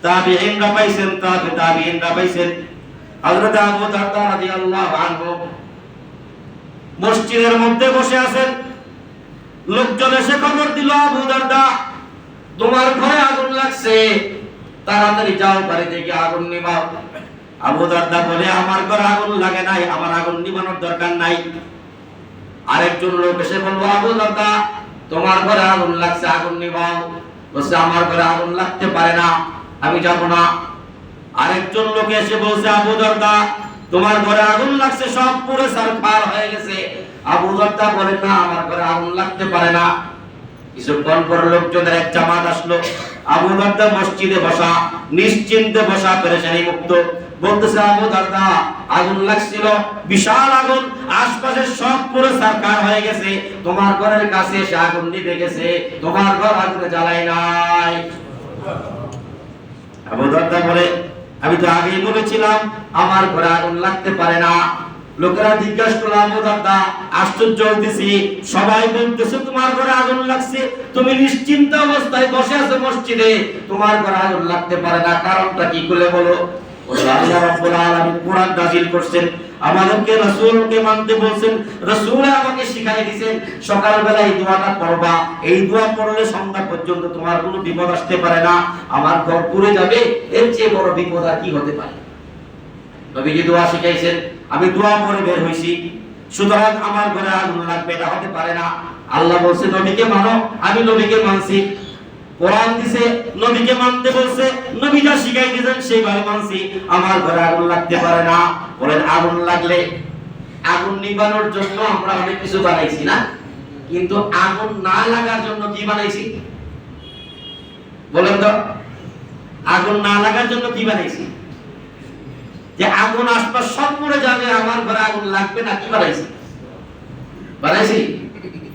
তাবিঈনরা পাইছেন, তাবিঈনরা পাইছেন। হযরত আবু দারদা রাদিয়াল্লাহু আনহু মসজিদের মধ্যে বসে আছেন। লোকজন এসে খবর দিল, আবু দারদা তোমার ঘরে আগুন লাগছে, তাড়াতাড়ি যাও বাড়িতে গিয়ে আগুন নিভাও। আবু দারদা বলে আমার ঘরে আগুন লাগে নাই, আমার আগুন নিভানোর দরকার নাই। আরেকজন লোক এসে বলল, আবু দারদা তোমার ঘরে আগুন লাগছে, আগুন নিভাও। বলছে আমার ঘরে আগুন লাগতে পারে না, আমি যাব না। আরেকজন লোক এসে বলছে, আবু দারদা তোমার ঘরে আগুন লাগছে, সব পুরো ছারখার হয়ে গেছে। আবু দারদা বলে না, আমার ঘরে আগুন লাগতে পারে না। কিছুক্ষণ পর লোকজনের এক জামাত আসলো। আবু দারদা মসজিদে বসা, নিশ্চিন্তে বসা, পেরেশানি মুক্ত। বলতেছে, আবু দারদা আগুন লাগছিল, বিশাল আগুন, আশপাশে সব পুরো ছারখার হয়ে গেছে, তোমার ঘরের কাছে এসে আগুন নিভে গেছে, তোমার ঘর আগুনে জ্বালাই নাই। আবু দারদা বলে আমি তো আগেই বলেছিলাম আমার ঘরে আগুন লাগতে পারে না। লোকেরা জিজ্ঞাসা করলো, আবু দারদা আশ্চর্য হইতেছি, সবাই বলতেছে তোমার ঘরে আগুন লাগছে, তুমি নিশ্চিন্ত অবস্থায় বসে আছো মসজিদে, তোমার ঘরে আগুন লাগতে পারে না, কারণটা কি খুলে বলো। আল্লাহ রাব্বুল আলামিন কোরআন নাযিল করছেন, আমাদেরকে রাসূলকে মানতে বলছেন, রাসূল আমাকে শিখাই দিয়েছেন সকাল বেলা এই দোয়াটা পড়বা, এই দোয়া পড়লে সন্ধ্যা পর্যন্ত তোমার কোনো বিপদ আসতে পারে না, আমার ঘর পুড়ে যাবে, এর চেয়ে বড় বিপদ আর কি হতে পারে। নবীজি দোয়া শিখাইছেন, আমি দোয়া পড়ে বের হইছি, সুতরাং আমার ঘরে আগুন লাগবে এটা হতে পারে না। আল্লাহ বলছে নবীকে মানো, আমি নবীকে মানছি। কোরআন দিছে, নবীকে মানতে বলছে, নবী যা শিখাই দিয়েছেন সেইভাবে মানছি, আমার ঘরে আগুন লাগতে পারে না। বলেন আগুন লাগলে আগুন নিভানোর জন্য আমরা অনেক কিছু বানাইছি না, কিন্তু আগুন না লাগার জন্য কি বানাইছি? বলেন তো, আগুন না লাগার জন্য কি বানাইছি? যে আগুন আশপাশ সব পড়ে যাবে, আমার ঘরে আগুন লাগবে না, কি বানাইছি? বানাইছি?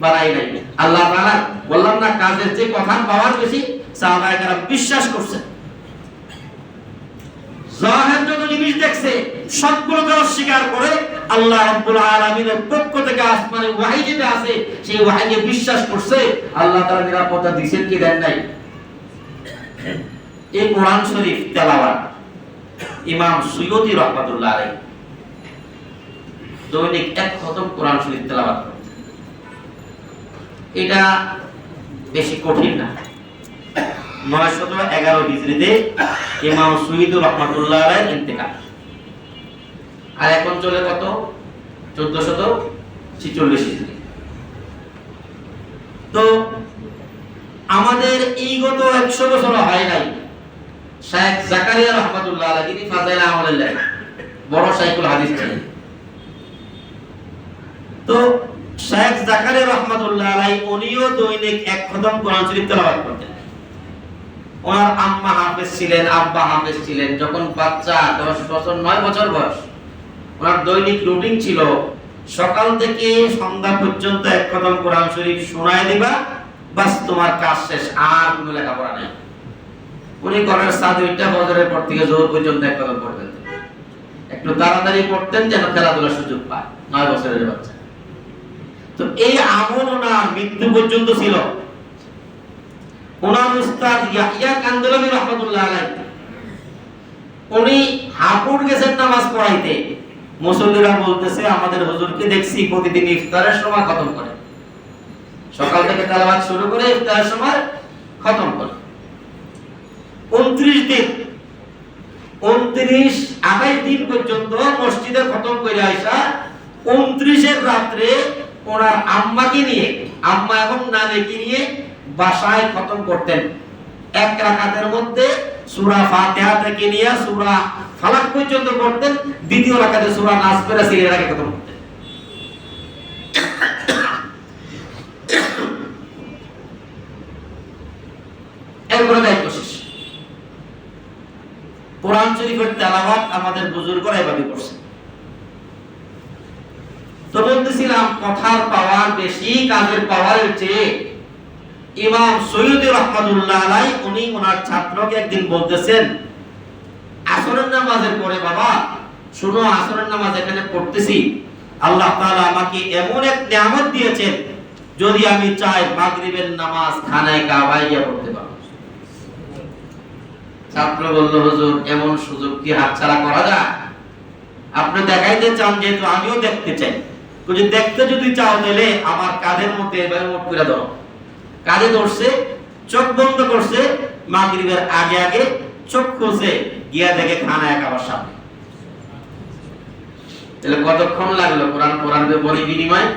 বানাই নাই। আল্লাহ তাআলা বললাম না কাজের চেয়ে কথার পাওয়ার বেশি। সাহাবায়ে কেরাম বিশ্বাস করছে, জাহের যত জিনিস দেখছে সবগুলোকে অস্বীকার করে আল্লাহ রাব্বুল আলামিনের পক্ষ থেকে আসমানে ওহী যেটা আছে সেই ওহীকে বিশ্বাস করছে, আল্লাহ তাআলা নিরাপত্তা দিবেন কি দেন নাই? এই কোরআন শরীফ তেলাওয়াত ইমাম সুয়ুতী রাহমাতুল্লাহ আলাইহি দৈনিক এক খতম কোরআন শরীফ তেলাওয়াত করতেন। এটা বেশি কঠিন না। 911 হিজরিতে ইমাম সুয়ুতী রাহমাতুল্লাহ আলাইহি ইন্তেকাল। আর এখন চলে কত? 1446 হিজরি। তো আমাদের এই গত 100 বছর হয় নাই শেখ জাকারিয়া রাহমাতুল্লাহ আলাইহি, যিনি ফাজাইল আমলের লেখক, বড় শাইখুল হাদিস ছিলেন। তো শেখ জাকারিয়া রাহমাতুল্লাহ আলাইহি উনিও দৈনিক এক খতম কোরআন শরীফ তেলাওয়াত করতেন। ওনার আম্মা হাফেজ ছিলেন, আব্বা হাফেজ ছিলেন। যখন বাচ্চা 10 বছর 9 বছর বয়স, ওনার দৈনিক রুটিন ছিল সকাল থেকে সন্ধ্যা পর্যন্ত এক খতম কোরআন শরীফ শোনায় দিবা, বাস তোমার কাজ শেষ, আর কোনো লেখাপড়া নেই। উনি করার সাথে ওইটা বছরের পর থেকে জোর পর্যন্ত এক খতম পড়তেন। একটু তাড়াতাড়ি পড়তেন যেন খেলাধুলার সুযোগ পায়, 9 বছরের বাচ্চা। তো এই আমল ওনার মৃত্যু পর্যন্ত ছিল। ওনার উস্তাদ ইয়াহইয়া কান্দলাবী রাহমাতুল্লাহ আলাইহি উনি হাপুর গেছেন নামাজ পড়াইতে। মুসল্লিরা বলতেছে আমাদের হুজুরকে দেখছি প্রতিদিন ইফতারের সময় খতম করে, সকাল থেকে তেলাওয়াত শুরু করে ইফতারের সময় খতম করে। 29 দিন 28 দিন পর্যন্ত মসজিদে খতম করে আইসা 29 এর রাত্রে ওনার আম্মাকে নিয়ে, আম্মা এবং নানিকে নিয়ে বাসায় খতম করতেন। এক রাকাতের মধ্যে সূরা ফাতিহা থেকে নিয়ে সূরা ফালাক পর্যন্ত পড়তেন, দ্বিতীয় রাকাতে সূরা নাস পড়ে সিরিয়ার আগে খতম করতেন। এরপরে দায়িত্ব শেষ। কোরআন শরীফের তেলাওয়াত আমাদের বুজুর্গরা এভাবে করছে। তো বলতেছিলাম কথার পাওয়ার বেশি কাজের পাওয়ারের চেয়ে ইমাম সুয়ুতী রাহমাতুল্লাহ আলাইহি উনি ওনার ছাত্রকে একদিন বলতেছেন, আসরের নামাজের পরে বাবা শুনো, আসরের নামাজ এখানে পড়তেছি, আল্লাহ তাআলা আমাকে এমন এক নিয়ামত দিয়েছেন, যদি আমি চাই মাগরিবের নামাজ খানায় কাবায় গিয়ে পড়তে পারবো। ছাত্র বলল, হুজুর এমন সুযোগ কি হাতছাড়া করা যায়? আপনি দেখাইতে চান যেহেতু আমিও দেখতে চাই। যদি দেখতে যদি চাও তাহলে আমার কাঁধের মধ্যে এভাবে মুঠ করে ধরো। কাঁধে ধরছে, চোখ বন্ধ করছে, মাগরিবের আগে আগে চোখ খুলছে, গিয়া দেখে খানায় কাবার সামনে। তাহলে কতক্ষণ লাগলো কোরআনের বলি বিনিময়?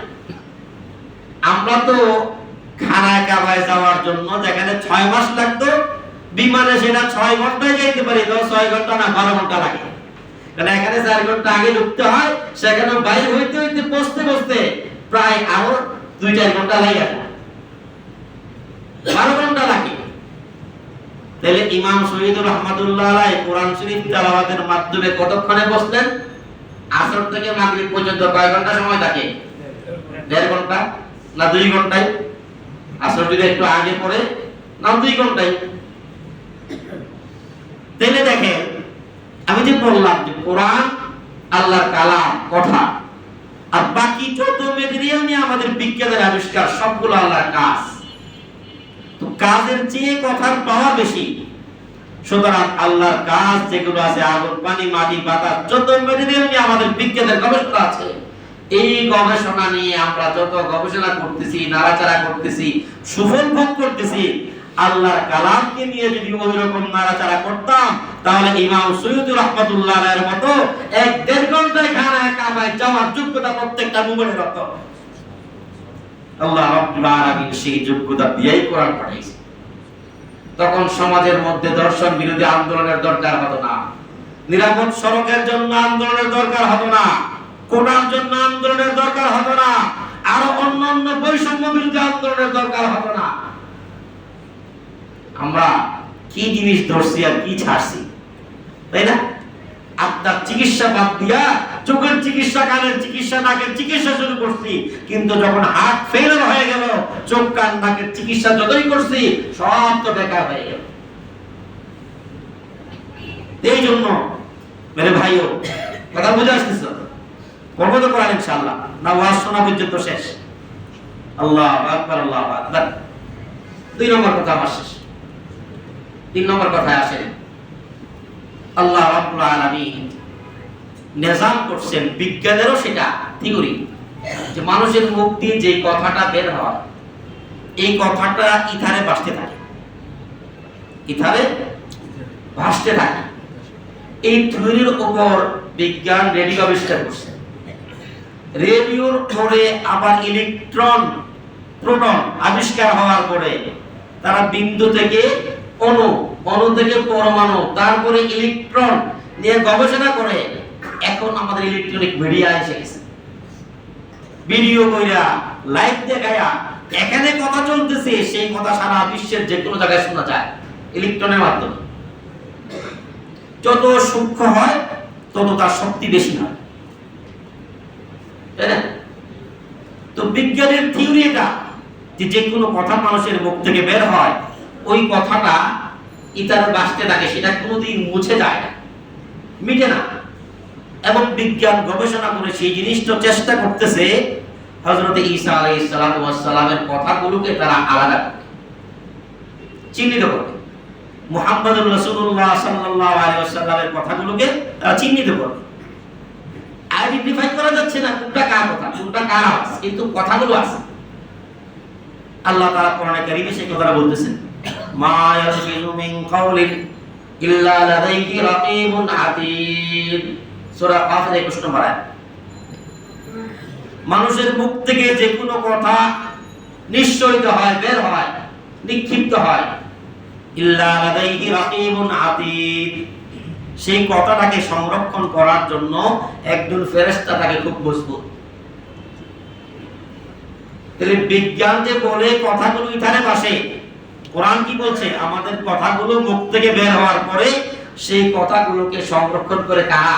আমরা তো খানায় কাবায় যাওয়ার জন্য যেখানে 6 মাস লাগতো, বিমানে সেটা 6 ঘন্টায় যাইতে পারি, তো 6 ঘন্টা না 12 ঘন্টা লাগে। কারণ এখানে 4 ঘন্টা আগে ঢুকতে হয়, সেখানে বাইরে হইতে হইতে পৌঁছতে প্রায় আরো 2-4 ঘন্টা লাগে, 12 ঘন্টা লাগে। তাহলে ইমাম সুয়ুতী রাহমাতুল্লাহ আলাইহি কোরআন শরীফ তেলাওয়াতের মাধ্যমে কতক্ষণে বসলেন? আসর থেকে মাগরিব পর্যন্ত কয় ঘন্টা সময় থাকে? 1.5 ঘন্টা না 2 ঘন্টায়? আসর যদি একটু আগে পড়ে না 2 ঘন্টায়। তাহলে দেখেন, আমি যে বললাম যে কোরআন আল্লাহর কালাম, কথা, আর বাকি যত মেটেরিয়াল নিয়ে আমাদের বিজ্ঞানের আবিষ্কার সবগুলো আল্লাহর কাজ। তো কাজের চেয়ে কথার পাওয়ার বেশি। সুতরাং আল্লাহর কাজ যেগুলো আছে, আগুন, পানি, মাটি, বাতাস, যত মেটেরিয়াল নিয়ে আমাদের বিজ্ঞানের গবেষণা আছে, এই গবেষণা নিয়ে আমরা যত গবেষণা করতেছি, নাড়াচাড়া করতেছি, সুফল ভোগ করতেছি, আল্লাহর কালামকে নিয়ে যদি ওই রকম নাড়াচাড়া করতাম, তাহলে ইমাম সুয়ুতী রাহমাতুল্লাহ আলাইহির মতো 1-1.5 ঘন্টায় খানায় কাবায় যাওয়ার যোগ্যতা প্রত্যেকটা মুমিনের হতো। আল্লাহ রাব্বুল আলামিন সেই যোগ্যতা দিয়েই কোরআন পাঠাইছে। তখন সমাজের মধ্যে দর্শন বিরোধী আন্দোলনের দরকার হতো না, নিরাপদ সড়কের জন্য আন্দোলনের দরকার হতো না, কোটার জন্য আন্দোলনের দরকার হতো না, আরো অন্যান্য বৈষম্য বিরোধী আন্দোলনের দরকার হতো না। আমরা কি জিনিস ধরছি আর কি ছাড়ছি, তাই না? আপনার চিকিৎসা বাদ দিয়া চোখের চিকিৎসা, কানের চিকিৎসা, নাকের চিকিৎসা শুরু করছি, কিন্তু যখন হার্ট ফেলিওর হয়ে গেল, চোখ কান নাকের চিকিৎসা যতই করছি সব তো বেকার হয়ে গেল। এই জন্য মেরে ভাইও কথা বুঝে আসতেছ, করবো তো কোরআন ইনশাআল্লাহ, না ওয়াজ শোনা পর্যন্ত শেষ? আল্লাহু আকবার, আল্লাহু আকবার। 2 নম্বর কথা আমার শেষ। 3 নম্বর কথায় আসেন। আল্লাহ রাব্বুল আলামিন নিজাম করছেন, বিজ্ঞানেরও সেটা থিওরি, যে মানুষের মুখ দিয়ে যে কথাটা বের হয় এই কথাটা ইথারে ভাসতে থাকে, ইথারে ভাসতে থাকে। এই থিওরির উপর বিজ্ঞান রেডিও আবিষ্কার করছে। রেডিওর পরে আবার ইলেকট্রন, প্রোটন আবিষ্কার হওয়ার পরে তারা বিন্দু থেকে অণু, অণু থেকে পরমাণু, তারপরে ইলেকট্রন নিয়ে গবেষণা করে এখন আমাদের ইলেকট্রনিক মিডিয়া এসে গেছে। ভিডিও কইরা, লাইভ দেখায়া এখানে কথা চলতেছে, সেই কথা সারা বিশ্বের যে কোনো জায়গায় শোনা যায় ইলেকট্রনের মাধ্যমে। যত সূক্ষ্ম হয় তত তার শক্তি বেশি হয়, তাই না? তো বিজ্ঞানের থিওরি এটা, যে কোনো কথা মানুষের মুখ থেকে বের হয় ওই কথাটা ইতারে বাসতে থাকে, সেটা কোনোদিন মুছে যায় না, মিটে না। এবং বিজ্ঞান গবেষণা করে সেই জিনিসটা চেষ্টা করতেছে হযরত ঈসা আলাইহিস সালাতু ওয়াস সালামের কথাগুলোকে তারা আলাদা করবে, চিহ্নিত করবে। মুহাম্মদুর রাসূলুল্লাহ সাল্লাল্লাহু আলাইহি ওয়াসাল্লামের কথাগুলোকে তারা চিহ্নিত করবে। আইডেন্টিফাই করা যাচ্ছে না কোনটা কার কথা, কোনটা কার আওয়াজ, কিন্তু কথাগুলো আছে। আল্লাহ তাআলা কোরআনে কারীমে সেই কথাটা বলতেছেন, মা ইয়ালফিযু মিন কাওলিন ইল্লা লাদাইহি রাকীবুন আতীদ, সূরা কাফের 21 নম্বর আয়াত। মানুষের মুখ থেকে যে কোনো কথা নিশ্চয়িত হয়, বের হয়, নিক্ষিপ্ত হয়, ইল্লা লাদাইহি রাকীবুন আতীদ, সেই কথাটাকে সংরক্ষণ করার জন্য একজন ফেরেশতা থাকে খুব মজবুত। তাহলে বিজ্ঞান যে বলে কথাগুলো এখানে বসে, কোরআন কি বলছে? আমাদের কথাগুলো মুখ থেকে বের হওয়ার পরে সেই কথাগুলোকে সংরক্ষণ করে কারা?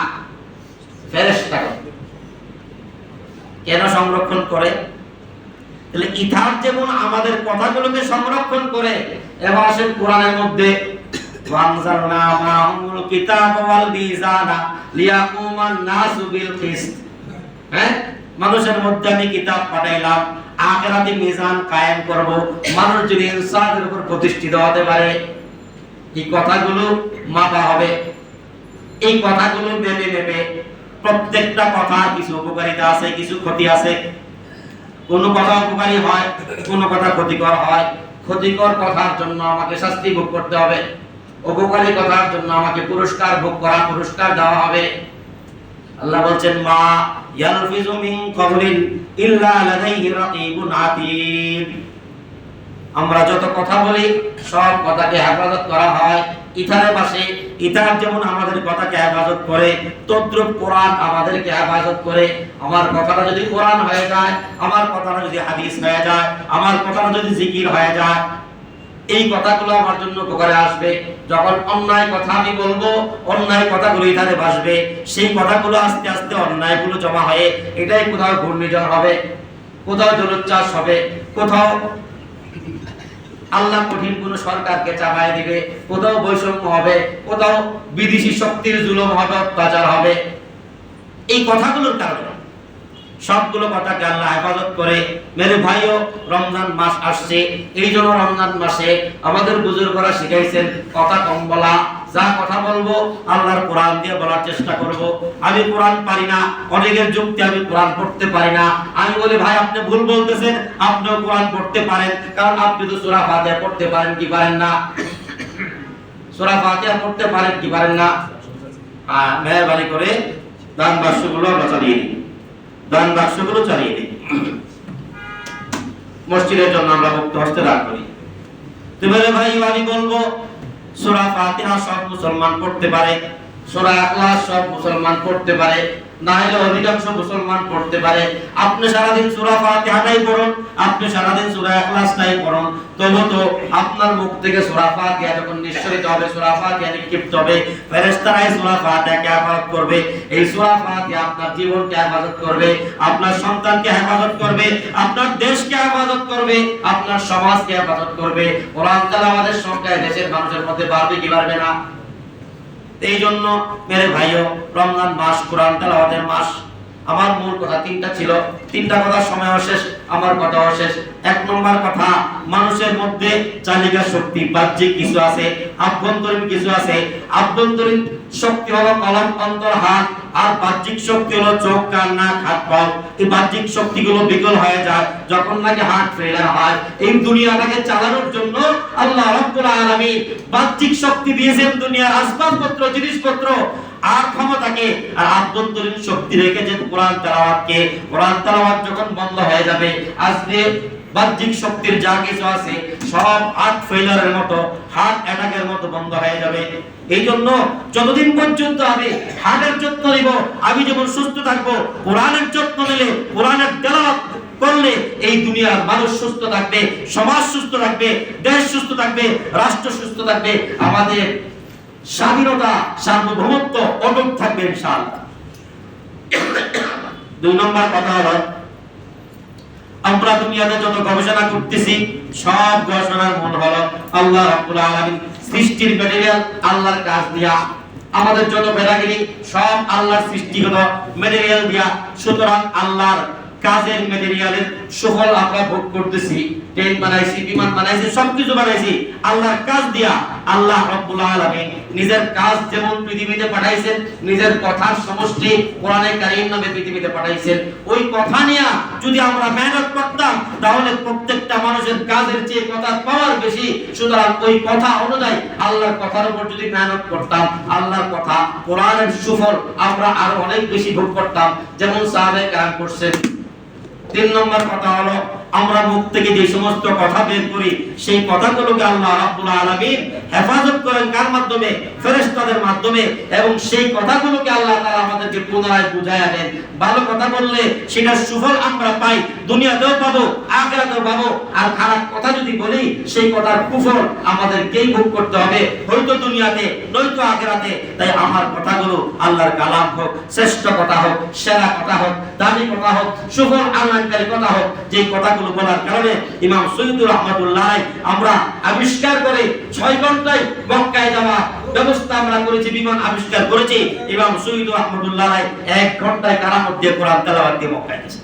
ফেরেশতা। কেন সংরক্ষণ করে? তাহলে ইথার যেমন আমাদের কথাগুলোকে সংরক্ষণ করে, এবার আসেন কোরআনের মধ্যে ওয়ানজালনা মাহুল কিতাব ওয়াল মিজানা লিয়াকুমান নাসু বিল কিসত। হ্যাঁ, মানুষের মধ্যে আমি কিতাব পাঠাইলাম, আখিরাতে মিজান কায়েম করব, মানুষ যদি ইনসাফের উপর প্রতিষ্ঠিত হতে পারে। এই কথাগুলো মাপা হবে, এই কথাগুলো মেনে নেবে। প্রত্যেকটা কথার কিছু উপকারিতা আছে, কিছু ক্ষতি আছে। কোন কথা উপকারী হয়, কোন কথা ক্ষতিকর হয়। ক্ষতিকর কথার জন্য আমাকে শাস্তি ভোগ করতে হবে, উপকারী কথার জন্য আমাকে পুরস্কার ভোগ করা, পুরস্কার দেওয়া হবে। আল্লাহ বলছেন, মা ইয়ালফিযু মিন কাওলিন ইল্লা লাদাইহি রাকীবুন আতীদ। আমরা যত কথা বলি সব কথাকে হেফাজত করা হয় ইথারে পাশে। ইথার যেমন আমাদের কথাকে হেফাজত করে, তদ্রূপ কোরআন আমাদেরকে হেফাজত করে। আমার কথাটা যদি কোরআন হয়ে যায়, আমার কথাটা যদি হাদিস হয়ে যায়, আমার কথাটা যদি জিকির হয়ে যায়, এই কথাগুলো আমার জন্য উপকারে আসবে। যখন অন্যায় কথা আমি বলবো, অন্যায় কথাগুলো ইথারে ভাসবে। সেই কথাগুলো আস্তে আস্তে অন্যায়গুলো জমা হয়ে এটাই কোথাও ঘূর্ণিঝড় হবে, কোথাও জলোচ্ছ্বাস হবে, কোথাও আল্লাহ কঠিন কোন সরকারকে চাপায় দিবে, কোথাও বৈষম্য হবে, কোথাও বিদেশি শক্তির জুলুম হবে, অত্যাচার হবে। এই কথাগুলোর কারণে সবগুলো কথাকে আল্লাহ হেফাজত করে। মেরে ভাইও, রমজান মাস আসছে, এই জন্য রমজান মাসে আমাদের বুজুর্গরা শিখাইছেন কথা কম বলা। যা কথা বলবো আল্লাহর কোরআন দিয়ে বলার চেষ্টা করব। আমি কোরআন পারি না, অনেকের যুক্তি আমি কোরআন পড়তে পারি না। আমি বলি, ভাই আপনি ভুল বলতেছেন, আপনিও কোরআন পড়তে পারেন, কারণ আপনি তো সূরা ফাতিহা পড়তে পারেন কি পারেন না? সূরা ফাতিহা পড়তে পারেন কি পারেন না? মেহেরবানি করে দান বাক্সগুলো আমরা চালিয়ে দিই, দান বাক্সগুলো চালিয়ে দিই। মসজিদের জন্য আমরা মুক্ত হস্তে দান করি। তুমি ভাই, আমি বলবো সূরা ফাতিহা সব মুসলমান পড়তে পারে, সূরা ইখলাস সব মুসলমান পড়তে পারে, না হলে অধিকাংশ মুসলমান পড়তে পারে। আপনি সারাদিন সূরা ফাতিহাটাই পড়ুন, আপনি সারাদিন সূরা ইখলাসটাই পড়ুন, তবু তো আপনার মুখ থেকে সূরা ফাতিহা যখন নিঃসরিত হবে, সূরা ফাতিহা নিক্ষিপ্ত হবে, ফেরেশতারাই সূরা ফাতিহাকে হেফাজত করবে। এই সূরা ফাতিহা আপনার জীবনকে হেফাজত করবে, আপনার সন্তানকে হেফাজত করবে, আপনার দেশকে হেফাজত করবে, আপনার সমাজকে হেফাজত করবে। কোরআন তেলাওয়াতের সংখ্যায় দেশের মানুষের মধ্যে বাড়বে কি বাড়বে না? এই জন্য মেরে ভাইও, রমজান মাস কোরআন তেলাওয়াতের মাস। আমার মূল কথা তিনটা ছিল, তিনটা কথা সময়ও শেষ, আমার কথাও শেষ। এক নম্বর কথা, মানুষের মধ্যে চালিকা শক্তি বাহ্যিক কিছু আছে, আভ্যন্তরীণ কিছু আছে। আভ্যন্তরীণ শক্তি হলো কলম, অন্তর, হাত, আর বাহ্যিক শক্তি হলো চোখ, কান, নাক, হাত, পা। এই বাহ্যিক শক্তিগুলো বিকল হয়ে যায় যখন নাকি হার্ট ফেলিয়ার হয়। এই দুনিয়াটাকে চালানোর জন্য আল্লাহ রাব্বুল আলামিন বাহ্যিক শক্তি দিয়েছেন, দুনিয়ার আসবাবপত্র, জিনিসপত্র আর ক্ষমতাকে, আর আভ্যন্তরীণ শক্তি রেখেছেন কোরআন তেলাওয়াতকে। কোরআন তেলাওয়াত যখন বন্ধ হয়ে যাবে, আজকে বাহ্যিক শক্তির যা কিছু আছে সব হার্ট ফেলিয়ারের মতো, হার্ট অ্যাটাকের মতো বন্ধ হয়ে যাবে। এই জন্য যতদিন পর্যন্ত আমি হার্টের যত্ন নিব, আমি যেমন সুস্থ থাকবো, কোরআনের যত্ন নিলে, কোরআনের তেলাওয়াত করলে এই দুনিয়ার মানুষ সুস্থ থাকবে, সমাজ সুস্থ থাকবে, দেশ সুস্থ থাকবে, রাষ্ট্র সুস্থ থাকবে, আমাদের স্বাধীনতা, সার্বভৌমত্ব অটুট থাকবে ইনশাআল্লাহ। দুই নম্বর কথা হলো, আমরা দুনিয়াতে যত গবেষণা করতেছি সব গবেষণার মূল হলো আল্লাহ রাব্বুল আলামিন সৃষ্টির ম্যাটেরিয়াল আল্লাহর কাজ দিয়া, আমাদের যত বেরাগিরি সব আল্লাহর সৃষ্টিগত ম্যাটেরিয়াল দিয়া। সুতরাং আল্লাহর কাজের ম্যাটেরিয়ালের সুফল আমরা ভোগ করতেছি। ট্রেন বানাইছি, বিমান বানাইছি, সবকিছু বানাইছি আল্লাহর কাজ দিয়া। আল্লাহ রাব্বুল আলামিন নিজের কাজ যেমন পৃথিবীতে পাঠাইছেন, নিজের কথার সমষ্টি কোরআনে কারীম নামে পৃথিবীতে পাঠাইছেন। ওই কথা নিয়ে যদি আমরা মেহনত করতাম তাহলে প্রত্যেকটা মানুষের কাজের চেয়ে কথার পাওয়ার বেশি। সুতরাং ওই কথা অনুযায়ী আল্লাহর কথার উপর যদি মেহনত করতাম, আল্লাহর কথা কোরআনের সুফল আমরা আরো অনেক বেশি ভোগ করতাম, যেমন সাহাবায়ে কেরাম করছেন। তিন নম্বর কথা হলো, আমরা মুখ থেকে যে সমস্ত কথা বের করি সেই কথাগুলোকে আল্লাহ রাব্বুল আলামিন হেফাজত করেন কার মাধ্যমে? ফেরেশতাদের মাধ্যমে। এবং সেই কথাগুলোকে আল্লাহ তাআলা আমাদেরকে পুনরায় বুঝায়া দেন। ভালো কথা বললে সেটার সুফল আমরা পাই, দুনিয়াতেও পাবো, আখিরাতেও পাবো। আর খারাপ কথা যদি বলি সেই কথার কুফল আমাদেরকেই ভোগ করতে হবে, হয়তো দুনিয়াতে নয়তো আখিরাতে। তাই আমার কথাগুলো আল্লাহর কালাম হোক, শ্রেষ্ঠ কথা হোক, সেরা কথা হোক, দামি কথা হোক, সুফল আনয়নকারী কথা হোক, যে কথাগুলো বলার কারণে ইমাম সৈয়দ রাহমাতুল্লাহ আমরা আবিষ্কার করে 6 ঘন্টায় মক্কায় যাওয়া ব্যবস্থা আমরা করেছি, বিমান আবিষ্কার করেছি। ইমাম সৈয়দ রাহমাতুল্লাহ 1 ঘন্টায় কারামত দিয়ে কোরআন তেলাওয়াত দিয়ে মক্কায় গেছে।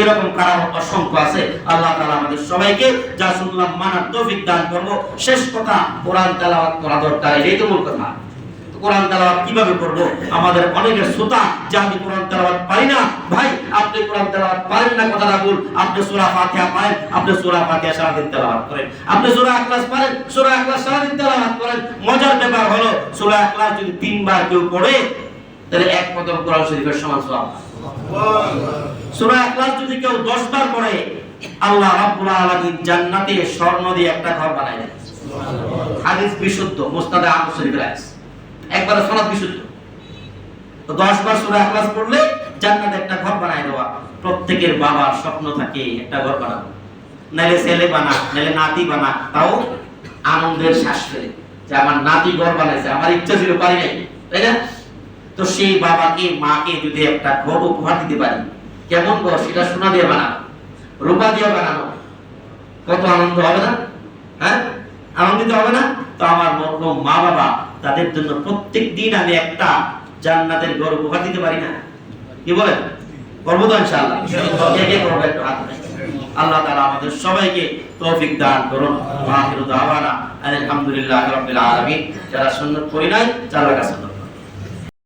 এরকম কারামত অসংখ্য আছে। আল্লাহ তাআলা আমাদের সবাইকে যা শুনলাম মানার তৌফিক দান করব। শেষ কথা, কোরআন তেলাওয়াত করা দরকার, এটাই তো মূল কথা। কোরআন তেলাওয়াত কিভাবে করব? আমাদের অনেকের শ্রোতা যে আমি কোরআন তেলাওয়াত পারি না। ভাই, আপনি কোরআন তেলাওয়াত পারেন না কথাটা ভুল। আপনি সূরা ফাতিহা পারেন, আপনি সূরা ফাতিহা সারা দিন তেলাওয়াত করেন। আপনি সূরা ইখলাস পারেন, সূরা ইখলাস সারা দিন তেলাওয়াত করেন। মজার ব্যাপার হলো, সূরা ইখলাস যদি 3 বার কেউ পড়ে তাহলে এক খতম কোরআন শরীফের সমান সওয়াব। সূরা ইখলাস যদি কেউ 10 বার পড়ে, আল্লাহ রাব্বুল আলামিন জান্নাতে স্বর্ণ দিয়ে একটা ঘর বানায় দেন। হাদিস বিশুদ্ধ, মুসনাদ আহমদ শরীফের হাদিস। একবার সালাত বিশুদ্ধ। তো 10 বার সূরা ইখলাস পড়লে জান্নাতে একটা ঘর বানায় দেওয়া। প্রত্যেকের বাবার স্বপ্ন থাকে একটা ঘর বানাবো, নাইলে ছেলে বানা, নাইলে নাতি বানা, তাও আনন্দের শ্বাস ফেলে যে আমার নাতি ঘর বানাইছে, আমার ইচ্ছা ছিল পারি নাই, তাই না? তো সেই বাবাকে মাকে যদি একটা ঘর উপহার দিতে পারি, কেমন ঘর সেটা সোনা দিয়ে বানানো, রূপা দিয়ে বানানো, কত আনন্দ হবে না? হ্যাঁ, আনন্দিত হবে না? তো আমার মরহুম মা বাবা, তাদের জন্য প্রত্যেক দিন আমি একটা জান্নাতের ঘর উপহার দিতে পারি না? কি বলেন? করব তো ইনশাআল্লাহ। কে কে করবে একটু হাত উঠান। আল্লাহ তাআলা আমাদের সবাইকে তৌফিক দান করুন। আখিরু দাওয়ানা আলহামদুলিল্লাহি রাব্বিল আলামিন। যারা সুন্নাত পড়ি নাই, যারা কাছে